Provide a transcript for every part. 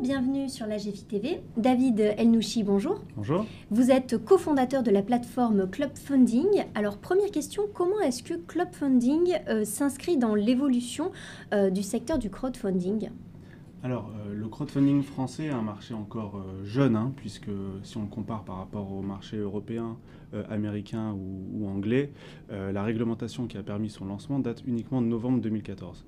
bienvenue sur la GFI TV. David Elnouchi, bonjour. Bonjour. Vous êtes cofondateur de la plateforme Club Funding. Alors, première question, comment est-ce que Club Funding s'inscrit dans l'évolution du secteur du crowdfunding ? Alors, le crowdfunding français est un marché encore jeune, puisque si on le compare par rapport au marché européen, américain ou anglais, la réglementation qui a permis son lancement date uniquement de novembre 2014.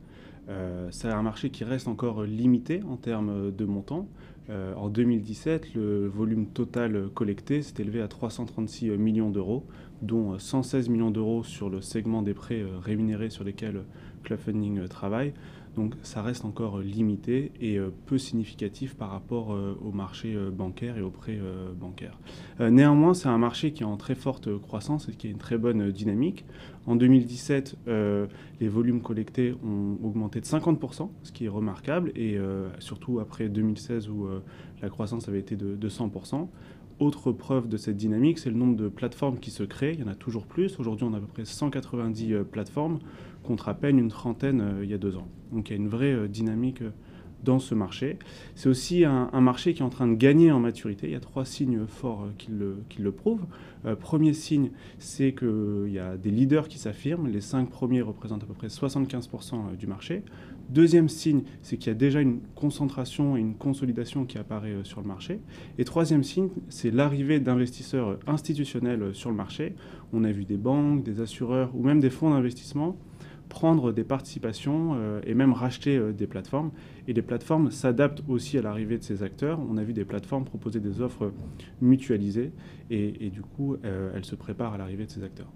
C'est un marché qui reste encore limité en termes de montant. En 2017, le volume total collecté s'est élevé à 336 millions d'euros, dont 116 millions d'euros sur le segment des prêts rémunérés sur lesquels Club Funding travaille. Donc ça reste encore limité et peu significatif par rapport au marché bancaire et aux prêts bancaires. Néanmoins, c'est un marché qui est en très forte croissance et qui a une très bonne dynamique. En 2017, les volumes collectés ont augmenté de 50%, ce qui est remarquable, et surtout après 2016 où la croissance avait été de 100%. Autre preuve de cette dynamique, c'est le nombre de plateformes qui se créent. Il y en a toujours plus. Aujourd'hui, on a à peu près 190 plateformes contre à peine une trentaine il y a 2 ans. Donc il y a une vraie dynamique dans ce marché. C'est aussi un marché qui est en train de gagner en maturité. Il y a 3 signes forts qui le prouvent. Premier signe, c'est qu'il y a des leaders qui s'affirment. Les 5 premiers représentent à peu près 75% du marché. Deuxième signe, c'est qu'il y a déjà une concentration et une consolidation qui apparaît sur le marché. Et troisième signe, c'est l'arrivée d'investisseurs institutionnels sur le marché. On a vu des banques, des assureurs ou même des fonds d'investissement prendre des participations et même racheter des plateformes. Et les plateformes s'adaptent aussi à l'arrivée de ces acteurs. On a vu des plateformes proposer des offres mutualisées et du coup, elles se préparent à l'arrivée de ces acteurs.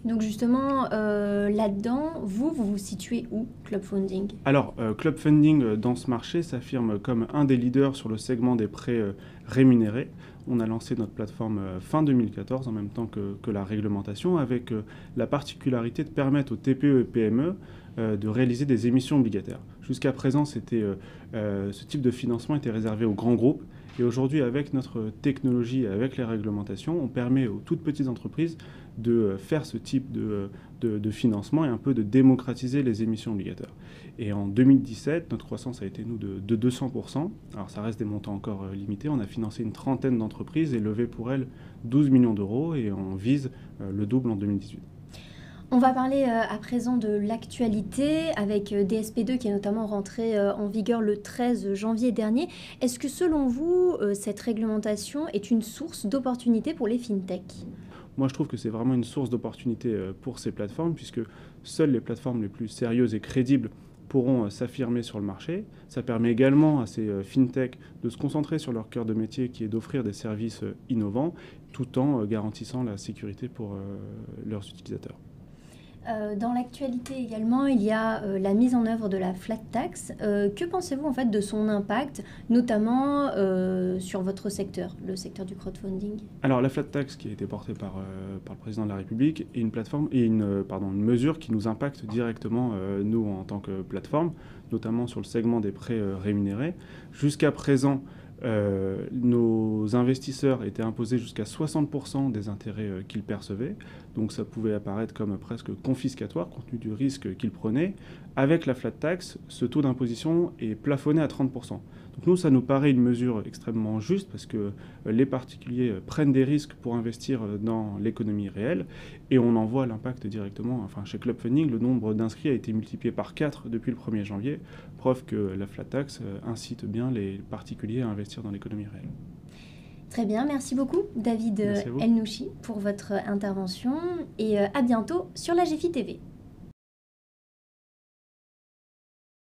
Donc justement, là-dedans, vous vous situez où, Club Funding ? Alors, Club Funding, dans ce marché, s'affirme comme un des leaders sur le segment des prêts rémunérés. On a lancé notre plateforme fin 2014, en même temps que la réglementation, avec la particularité de permettre aux TPE et PME de réaliser des émissions obligataires. Jusqu'à présent, ce type de financement était réservé aux grands groupes. Et aujourd'hui, avec notre technologie et avec les réglementations, on permet aux toutes petites entreprises de faire ce type de financement et un peu de démocratiser les émissions obligataires. Et en 2017, notre croissance a été, de 200%. Alors ça reste des montants encore limités. On a financé une trentaine d'entreprises et levé pour elles 12 millions d'euros et on vise le double en 2018. On va parler à présent de l'actualité avec DSP2 qui est notamment rentré en vigueur le 13 janvier dernier. Est-ce que selon vous, cette réglementation est une source d'opportunité pour les fintechs ? Moi, je trouve que c'est vraiment une source d'opportunité pour ces plateformes puisque seules les plateformes les plus sérieuses et crédibles pourront s'affirmer sur le marché. Ça permet également à ces fintechs de se concentrer sur leur cœur de métier qui est d'offrir des services innovants tout en garantissant la sécurité pour leurs utilisateurs. Dans l'actualité également, il y a la mise en œuvre de la flat tax. Que pensez-vous en fait de son impact, notamment sur votre secteur, le secteur du crowdfunding ? Alors la flat tax qui a été portée par le président de la République est une mesure qui nous impacte directement, nous en tant que plateforme, notamment sur le segment des prêts rémunérés. Jusqu'à présent, nos investisseurs étaient imposés jusqu'à 60% des intérêts qu'ils percevaient. Donc ça pouvait apparaître comme presque confiscatoire compte tenu du risque qu'ils prenaient. Avec la flat tax, ce taux d'imposition est plafonné à 30%. Donc nous, ça nous paraît une mesure extrêmement juste parce que les particuliers prennent des risques pour investir dans l'économie réelle et on en voit l'impact directement. Enfin, chez Club Funding, le nombre d'inscrits a été multiplié par 4 depuis le 1er janvier, preuve que la flat tax incite bien les particuliers à investir dans l'économie réelle. Très bien, merci beaucoup David Elnouchi pour votre intervention et à bientôt sur la GFI TV.